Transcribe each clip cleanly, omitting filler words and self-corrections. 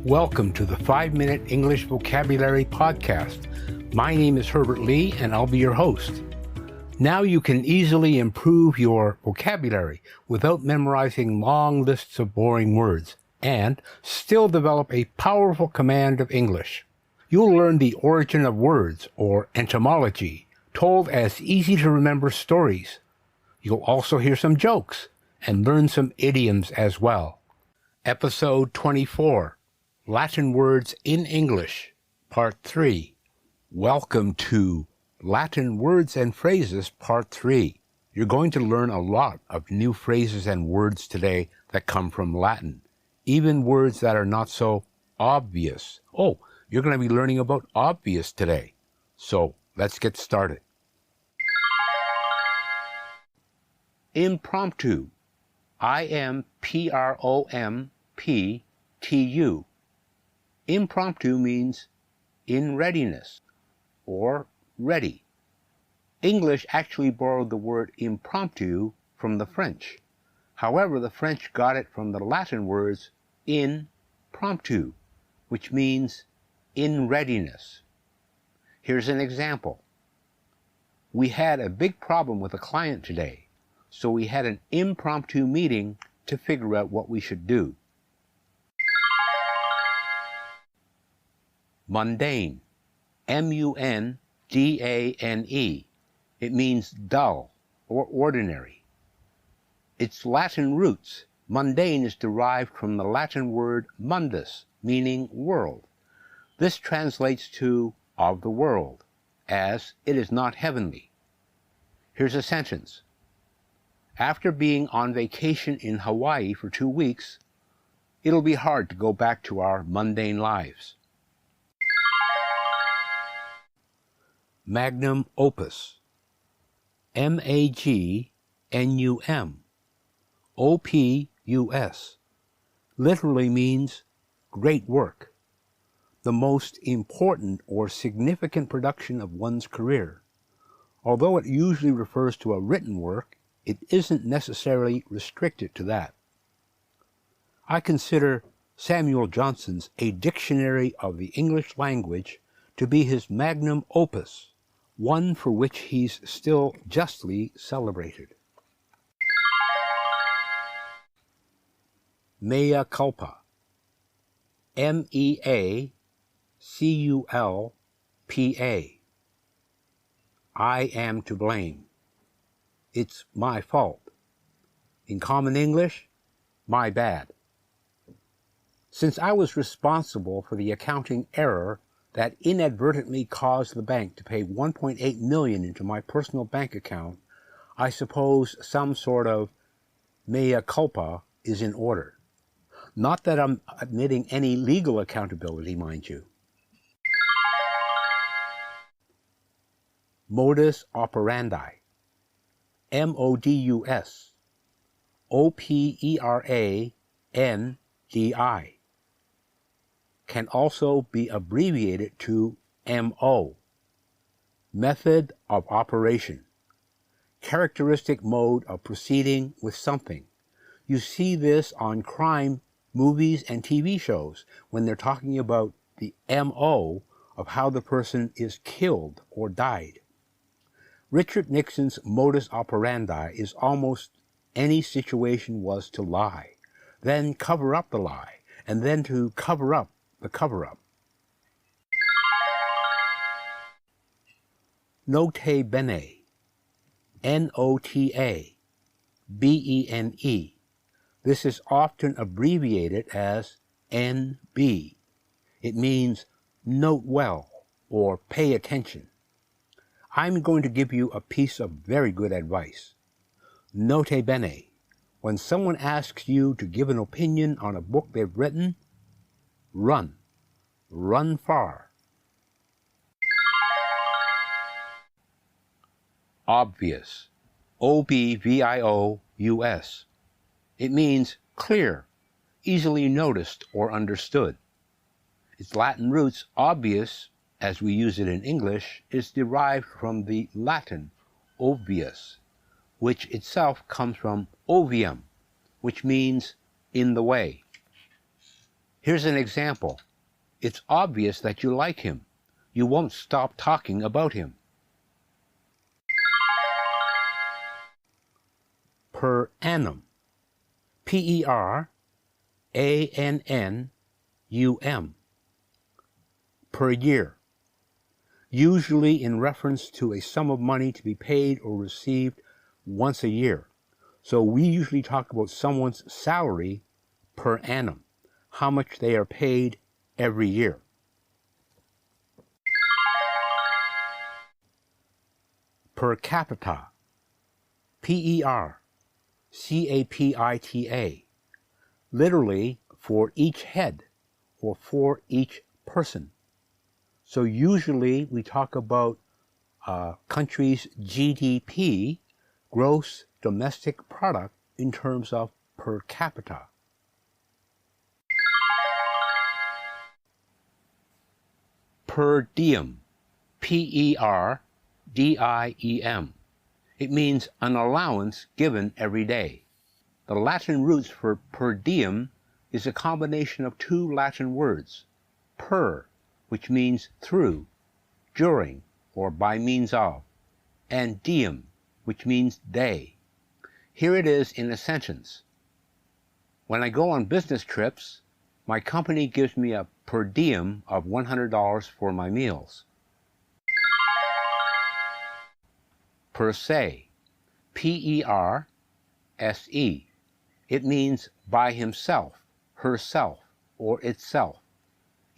Welcome to the 5-Minute English Vocabulary Podcast. My name is Herbert Lee, and I'll be your host. Now you can easily improve your vocabulary without memorizing long lists of boring words, and still develop a powerful command of English. You'll learn the origin of words, or etymology, told as easy-to-remember stories. You'll also hear some jokes, and learn some idioms as well. Episode 24, Latin Words in English, Part 3. Welcome to Latin Words and Phrases, Part 3. You're going to learn a lot of new phrases and words today that come from Latin, even words that are not so obvious. Oh, you're going to be learning about obvious today. So, let's get started. Impromptu. I-M-P-R-O-M-P-T-U. Impromptu means in readiness, or ready. English actually borrowed the word impromptu from the French. However, the French got it from the Latin words in promptu, which means in readiness. Here's an example. We had a big problem with a client today, so we had an impromptu meeting to figure out what we should do. Mundane. M-U-N-D-A-N-E. It means dull or ordinary. Its Latin roots, mundane, is derived from the Latin word mundus, meaning world. This translates to of the world, as it is not heavenly. Here's a sentence. After being on vacation in Hawaii for 2 weeks, it'll be hard to go back to our mundane lives. Magnum Opus. M-A-G-N-U-M. O-P-U-S. Literally means great work, the most important or significant production of one's career. Although it usually refers to a written work, it isn't necessarily restricted to that. I consider Samuel Johnson's A Dictionary of the English Language to be his magnum opus, one for which he's still justly celebrated. Mea culpa. M-E-A-C-U-L-P-A. I am to blame. It's my fault. In common English, my bad. Since I was responsible for the accounting error that inadvertently caused the bank to pay $1.8 million into my personal bank account, I suppose some sort of mea culpa is in order. Not that I'm admitting any legal accountability, mind you. Modus Operandi. M-O-D-U-S. O-P-E-R-A-N-D-I. Can also be abbreviated to M-O. Method of operation. Characteristic mode of proceeding with something. You see this on crime movies and TV shows when they're talking about the M-O of how the person is killed or died. Richard Nixon's modus operandi is almost any situation was to lie, then cover up the lie, and then to cover up the cover-up. Note bene. N-O-T-A-B-E-N-E. This is often abbreviated as N-B. It means note well or pay attention. I'm going to give you a piece of very good advice. Note bene. When someone asks you to give an opinion on a book they've written, run. Run far. Obvious. O-B-V-I-O-U-S. It means clear, easily noticed or understood. Its Latin roots, obvious, as we use it in English, is derived from the Latin obvius, which itself comes from ovium, which means in the way. Here's an example. It's obvious that you like him. You won't stop talking about him. Per annum. P-E-R-A-N-N-U-M. Per year. Usually in reference to a sum of money to be paid or received once a year. So we usually talk about someone's salary per annum, how much they are paid every year. Per capita. P-E-R-C-A-P-I-T-A. Literally for each head or for each person. So usually we talk about countries' GDP, gross domestic product, in terms of per capita. Per diem. P-E-R-D-I-E-M. It means an allowance given every day. The Latin roots for per diem is a combination of two Latin words, per, which means through, during, or by means of, and diem, which means day. Here it is in a sentence. When I go on business trips, my company gives me a per diem of $100 for my meals. Per se. P-E-R-S-E. It means by himself, herself, or itself.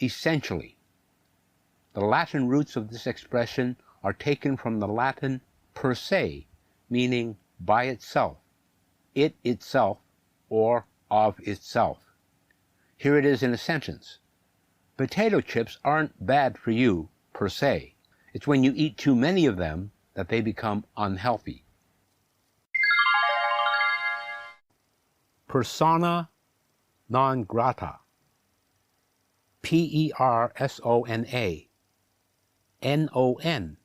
Essentially. The Latin roots of this expression are taken from the Latin per se, meaning by itself, it itself, or of itself. Here it is in a sentence. Potato chips aren't bad for you, per se. It's when you eat too many of them that they become unhealthy. Persona non grata. P-E-R-S-O-N-A. N-O-N-G-R-A-T-A.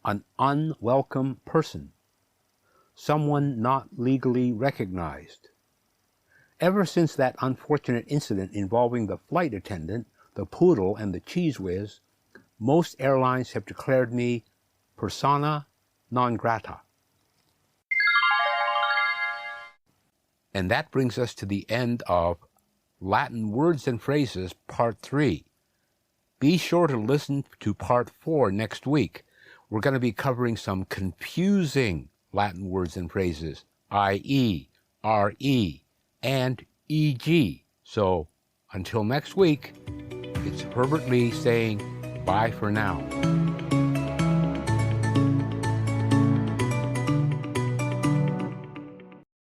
An unwelcome person. Someone not legally recognized. Ever since that unfortunate incident involving the flight attendant, the poodle, and the cheese whiz, most airlines have declared me persona non grata. And that brings us to the end of Latin Words and Phrases Part 3. Be sure to listen to Part 4 next week. We're going to be covering some confusing Latin words and phrases, i.e., re, and eg. So, until next week, it's Herbert Lee saying bye for now.